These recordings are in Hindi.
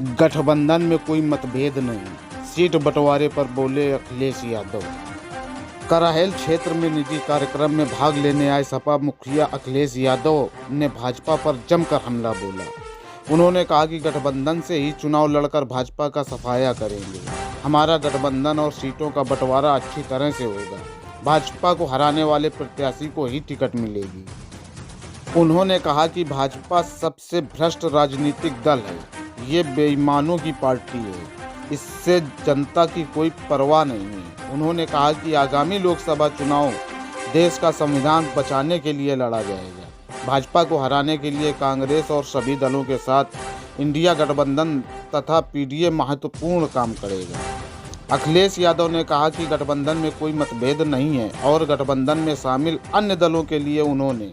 गठबंधन में कोई मतभेद नहीं, सीट बंटवारे पर बोले अखिलेश यादव। कराहेल क्षेत्र में निजी कार्यक्रम में भाग लेने आए सपा मुखिया अखिलेश यादव ने भाजपा पर जमकर हमला बोला। उन्होंने कहा कि गठबंधन से ही चुनाव लड़कर भाजपा का सफाया करेंगे। हमारा गठबंधन और सीटों का बंटवारा अच्छी तरह से होगा। भाजपा को हराने वाले प्रत्याशी को ही टिकट मिलेगी। उन्होंने कहा कि भाजपा सबसे भ्रष्ट राजनीतिक दल है, ये बेईमानों की पार्टी है, इससे जनता की कोई परवाह नहीं है। उन्होंने कहा कि आगामी लोकसभा चुनाव देश का संविधान बचाने के लिए लड़ा जाएगा। भाजपा को हराने के लिए कांग्रेस और सभी दलों के साथ इंडिया गठबंधन तथा पीडीए महत्वपूर्ण काम करेगा। अखिलेश यादव ने कहा कि गठबंधन में कोई मतभेद नहीं है और गठबंधन में शामिल अन्य दलों के लिए उन्होंने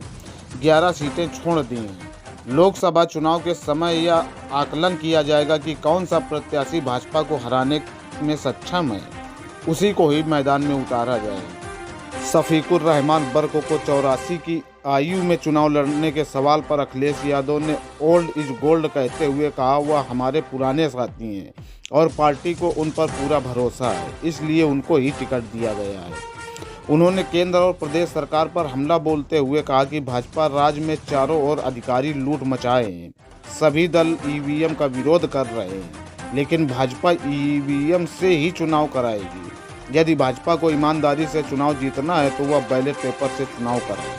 11 सीटें छोड़ दी हैं। लोकसभा चुनाव के समय यह आकलन किया जाएगा कि कौन सा प्रत्याशी भाजपा को हराने में सक्षम है, उसी को ही मैदान में उतारा जाएगा। शफीकुर रहमान बर्क को 84 की आयु में चुनाव लड़ने के सवाल पर अखिलेश यादव ने ओल्ड इज गोल्ड कहते हुए कहा वह हमारे पुराने साथी हैं और पार्टी को उन पर पूरा भरोसा है, इसलिए उनको ही टिकट दिया गया है। उन्होंने केंद्र और प्रदेश सरकार पर हमला बोलते हुए कहा कि भाजपा राज्य में चारों ओर अधिकारी लूट मचाए हैं। सभी दल ईवीएम का विरोध कर रहे हैं, लेकिन भाजपा ईवीएम से ही चुनाव कराएगी। यदि भाजपा को ईमानदारी से चुनाव जीतना है तो वह बैलेट पेपर से चुनाव कराए।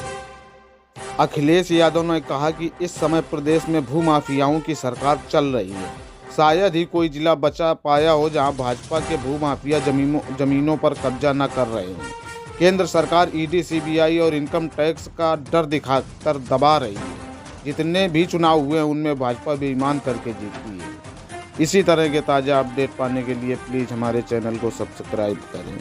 अखिलेश यादव ने कहा कि इस समय प्रदेश में भूमाफियाओं की सरकार चल रही है। शायद ही कोई जिला बचा पाया हो जहां भाजपा के भूमाफिया जमीनों पर कब्जा न कर रहे हैं। केंद्र सरकार ईडी, सीबीआई और इनकम टैक्स का डर दिखाकर दबा रही है। जितने भी चुनाव हुए हैं उनमें भाजपा बेईमान करके जीती है। इसी तरह के ताज़ा अपडेट पाने के लिए प्लीज़ हमारे चैनल को सब्सक्राइब करें।